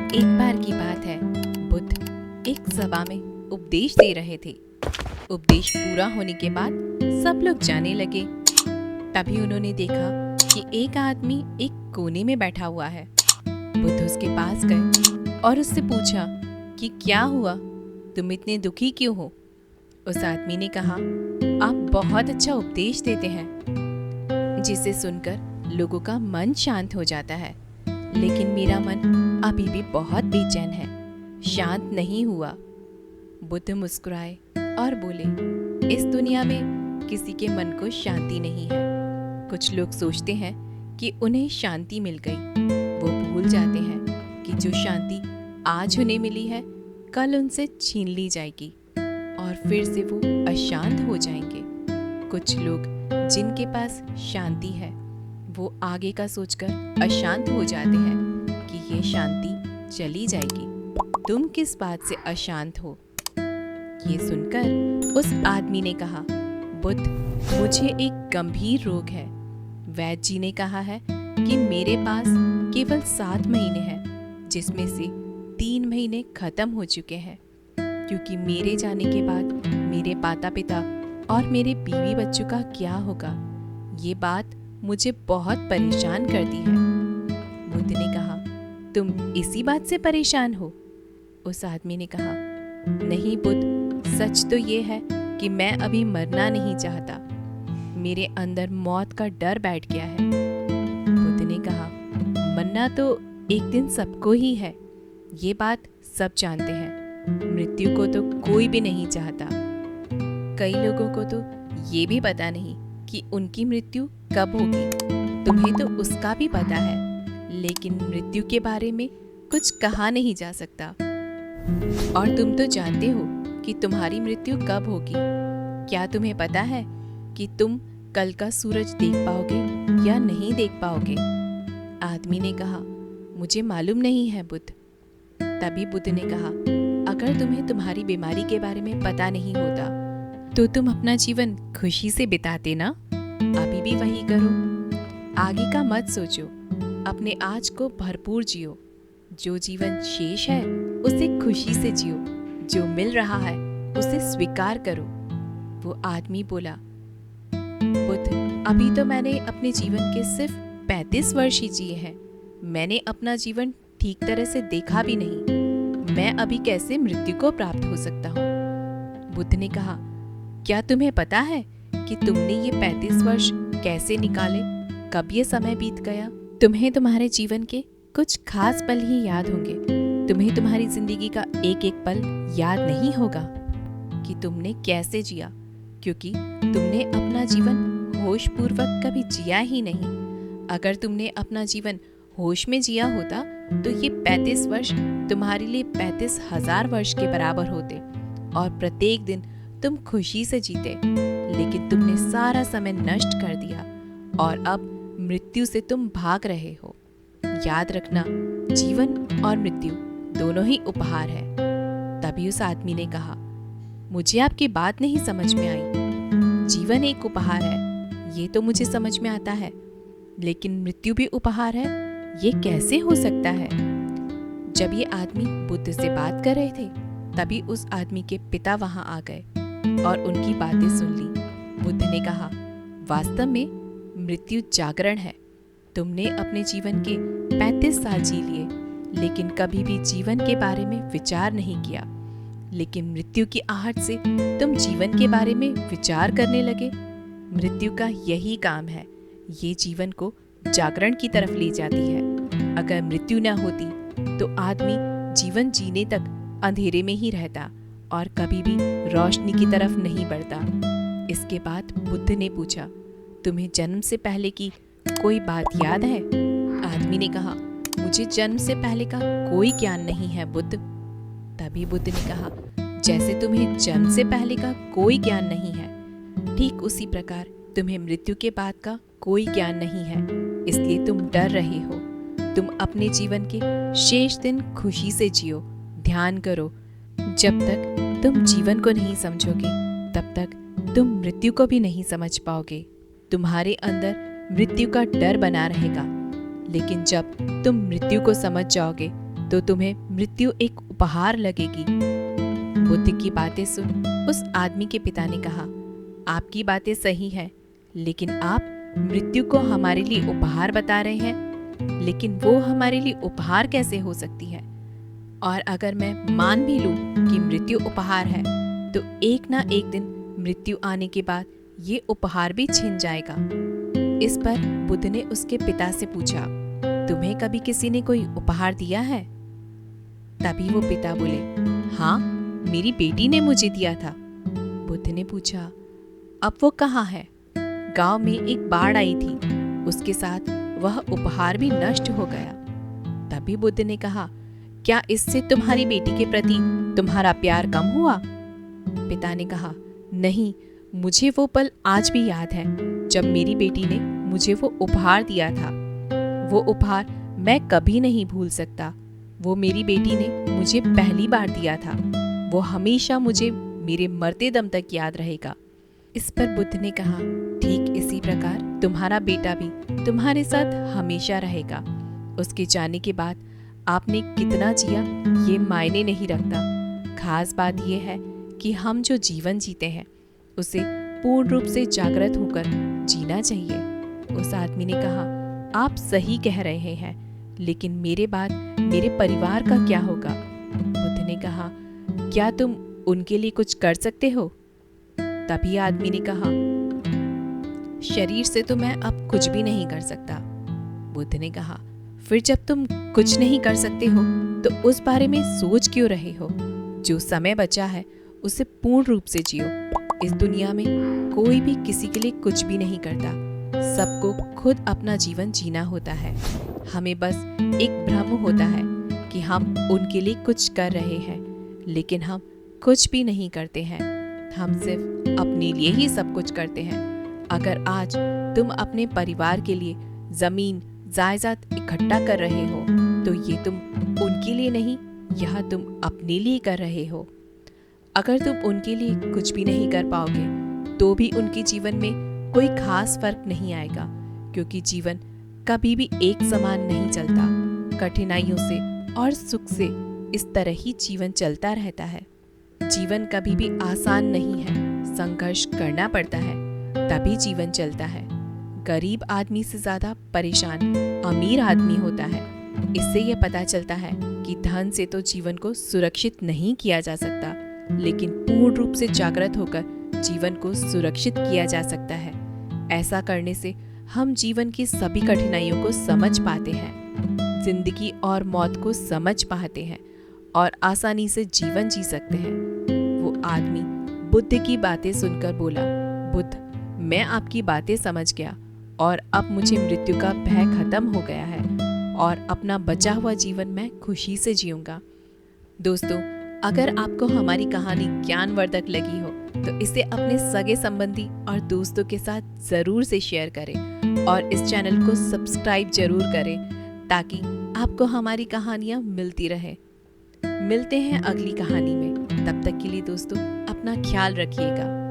एक बार की बात है, बुद्ध एक सभा में उपदेश दे रहे थे। उपदेश पूरा होने के बाद सब लोग जाने लगे। तभी उन्होंने देखा कि एक आदमी एक कोने में बैठा हुआ है। बुद्ध उसके पास गए और उससे पूछा कि क्या हुआ, तुम इतने दुखी क्यों हो? उस आदमी ने कहा, आप बहुत अच्छा उपदेश देते हैं, जिसे सुनकर लोगों का मन शांत हो जाता है, लेकिन मेरा मन अभी भी बहुत बेचैन है, शांत नहीं हुआ। बुद्ध मुस्कुराए और बोले, इस दुनिया में किसी के मन को शांति नहीं है। कुछ लोग सोचते हैं कि उन्हें शांति मिल गई। वो भूल जाते हैं कि जो शांति आज उन्हें मिली है, कल उनसे छीन ली जाएगी और फिर से वो अशांत हो जाएंगे। कुछ लोग जिनके पास शांति है, वो आगे का सोचकर अशांत हो जाते हैं कि ये शांति चली जाएगी। तुम किस बात से अशांत हो? ये सुनकर उस आदमी ने कहा, बुद्ध, मुझे एक गंभीर रोग है। वैद्य जी ने कहा है कि मेरे पास केवल 7 महीने हैं, जिसमें से 3 महीने खत्म हो चुके हैं, क्योंकि मेरे जाने के बाद मेरे माता पिता और मेरे बीवी बच्चों का क्या होगा, ये बात मुझे बहुत परेशान करती है। बुद्ध ने कहा, तुम इसी बात से परेशान हो? उस आदमी ने कहा, नहीं बुद्ध, सच तो ये है कि मैं अभी मरना नहीं चाहता। मेरे अंदर मौत का डर बैठ गया है। बुद्ध ने कहा, मरना तो एक दिन सबको ही है, ये बात सब जानते हैं। मृत्यु को तो कोई भी नहीं चाहता। कई लोगों को तो ये भी पता नहीं कि उनकी मृत्यु कब होगी। तुम्हें तो उसका भी पता है, लेकिन मृत्यु के बारे में कुछ कहा नहीं जा सकता। और तुम तो जानते हो कि तुम्हारी मृत्यु कब होगी। क्या तुम्हें पता है कि तुम कल का सूरज देख पाओगे या नहीं देख पाओगे? आदमी ने कहा, मुझे मालूम नहीं है बुद्ध। तभी बुद्ध ने कहा, अगर तुम्हें तुम्हारी बीमारी के बारे में पता नहीं होता तो तुम अपना जीवन खुशी से बिताते ना। अभी भी वही करो। आगे का मत सोचो, अपने आज को भरपूर जियो। जो जीवन शेष है उसे खुशी से जियो। जो मिल रहा है उसे स्वीकार करो। वो आदमी बोला, बुद्ध, अभी तो मैंने अपने जीवन के सिर्फ 35 वर्ष ही जिए हैं। मैंने अपना जीवन ठीक तरह से देखा भी नहीं। मैं अभी कैसे मृत्यु को प्राप्त हो सकता हूँ? बुद्ध ने कहा, क्या तुम्हें पता है कि तुमने ये 35 वर्ष कैसे निकाले? कब ये समय बीत गया? तुम्हें तुम्हारे जीवन के कुछ खास पल ही याद होंगे। तुम्हें तुम्हारी जिंदगी का एक एक पल याद नहीं होगा कि तुमने कैसे जिया, क्योंकि तुमने अपना जीवन होश पूर्वक कभी जिया ही नहीं। अगर तुमने अपना जीवन होश में जिया होता तो ये 35 वर्ष तुम्हारे लिए 35,000 वर्ष के बराबर होते और प्रत्येक दिन तुम खुशी से जीते। लेकिन तुमने सारा समय नष्ट कर दिया और अब मृत्यु से तुम भाग रहे हो। याद रखना, जीवन और मृत्यु दोनों ही उपहार है। तभी उस आदमी ने कहा, मुझे आपकी बात नहीं समझ में आई। जीवन एक उपहार है, ये तो मुझे समझ में आता है, लेकिन मृत्यु भी उपहार है, ये कैसे हो सकता है? जब ये आदमी बुद्ध से बात कर रहे थे, तभी उस आदमी के पिता वहां आ गए और उनकी बातें सुन ली। बुद्ध ने कहा, वास्तव में मृत्यु जागरण है। तुमने अपने जीवन के 35 साल जी लिए, लेकिन कभी भी जीवन के बारे में विचार नहीं किया। लेकिन मृत्यु की आहट से तुम जीवन के बारे में विचार करने लगे। मृत्यु का यही काम है, ये जीवन को जागरण की तरफ ले जाती है। अगर मृत्यु न होती तो आदमी जीवन जीने तक अंधेरे में ही रहता और कभी भी रोशनी की तरफ नहीं बढ़ता। इसके बाद बुद्ध ने पूछा, तुम्हें जन्म से पहले की कोई बात याद है? आदमी ने कहा, मुझे जन्म से पहले का कोई ज्ञान नहीं है बुद्ध। तभी बुद्ध ने कहा, जैसे तुम्हें जन्म से पहले का कोई ज्ञान नहीं है, ठीक उसी प्रकार तुम्हें मृत्यु के बाद का कोई ज्ञान नहीं है, इसलिए तुम डर रहे हो। तुम अपने जीवन के शेष दिन खुशी से जियो, ध्यान करो। जब तक तुम जीवन को नहीं समझोगे, तब तक तुम मृत्यु को भी नहीं समझ पाओगे। तुम्हारे अंदर मृत्यु का डर बना रहेगा, लेकिन जब तुम मृत्यु को समझ जाओगे तो तुम्हें मृत्यु एक उपहार लगेगी। बुद्ध की बातें सुन उस आदमी के पिता ने कहा, आपकी बातें सही है, लेकिन आप मृत्यु को हमारे लिए उपहार बता रहे हैं। लेकिन वो हमारे लिए उपहार कैसे हो सकती है? और अगर मैं मान भी लूं कि मृत्यु उपहार है, तो एक ना एक दिन मृत्यु आने के बाद ये उपहार भी छिन जाएगा। इस पर बुद्ध ने उसके पिता से पूछा, तुम्हें कभी किसी ने कोई उपहार दिया है? तभी वो पिता बोले, हाँ, मेरी बेटी ने मुझे दिया था। बुद्ध ने पूछा, अब वो कहाँ है? गांव में एक बाढ़ आई थी, उसके साथ वह उपहार भी नष्ट हो गया। तभी बुद्ध ने कहा, क्या इससे तुम्हारी बेटी के प्रति तुम्हारा प्यार कम हुआ? पिता ने कहा, नहीं, मुझे वो पल आज भी याद है जब मेरी बेटी ने मुझे वो उपहार दिया था। वो उपहार मैं कभी नहीं भूल सकता। वो मेरी बेटी ने मुझे पहली बार दिया था। वो हमेशा मुझे मेरे मरते दम तक याद रहेगा। इस पर बुद्ध ने कहा, ठीक इसी प्रकार तुम्हारा बेटा भी तुम्हारे साथ हमेशा रहेगा। उसके जाने के बाद आपने कितना जिया ये मायने नहीं रखता। खास बात यह है कि हम जो जीवन जीते हैं उसे पूर्ण रूप से जागृत होकर जीना चाहिए। उस आदमी ने कहा, आप सही कह रहे हैं, लेकिन मेरे बाद मेरे परिवार का क्या होगा? बुद्ध ने कहा, क्या तुम उनके लिए कुछ कर सकते हो? तभी आदमी ने कहा, शरीर से तो मैं अब कुछ भी नहीं कर सकता। बुद्ध ने कहा, फिर जब तुम कुछ नहीं कर सकते हो तो उस बारे में सोच क्यों रहे हो? जो समय बचा है उसे पूर्ण रूप से जियो। इस दुनिया में कोई भी किसी के लिए कुछ भी नहीं करता। सबको खुद अपना जीवन जीना होता है। हमें बस एक भ्रम होता है कि हम उनके लिए कुछ कर रहे हैं, लेकिन हम कुछ भी नहीं करते हैं। हम सिर्फ अपने लिए ही सब कुछ करते हैं। अगर आज तुम अपने परिवार के लिए जमीन जायदाद इकट्ठा कर रहे हो तो ये तुम उनके लिए नहीं, यह तुम अपने लिए कर रहे हो। अगर तुम उनके लिए कुछ भी नहीं कर पाओगे तो भी उनके जीवन में कोई खास फर्क नहीं आएगा, क्योंकि जीवन कभी भी एक समान नहीं चलता। कठिनाइयों से और सुख से इस तरह ही जीवन चलता रहता है। जीवन कभी भी आसान नहीं है, संघर्ष करना पड़ता है, तभी जीवन चलता है। गरीब आदमी से ज्यादा परेशान अमीर आदमी होता है। इससे यह पता चलता है कि धन से तो जीवन को सुरक्षित नहीं किया जा सकता, लेकिन पूर्ण रूप से जागृत होकर जीवन को सुरक्षित किया जा सकता है। ऐसा करने से हम जीवन की सभी कठिनाइयों को समझ पाते हैं, जिंदगी और मौत को समझ पाते हैं और आसानी से जीवन जी सकते हैं। वो आदमी बुद्ध की बातें सुनकर बोला, बुद्ध, मैं आपकी बातें समझ गया और अब मुझे मृत्यु का भय खत्म हो गया है और अपना बचा हुआ जीवन मैं खुशी से जीऊंगा। दोस्तों, अगर आपको हमारी कहानी ज्ञानवर्धक लगी हो तो इसे अपने सगे संबंधी और दोस्तों के साथ जरूर से शेयर करें और इस चैनल को सब्सक्राइब जरूर करें ताकि आपको हमारी कहानियाँ मिलती रहे। मिलते हैं अगली कहानी में। तब तक के लिए दोस्तों अपना ख्याल रखिएगा।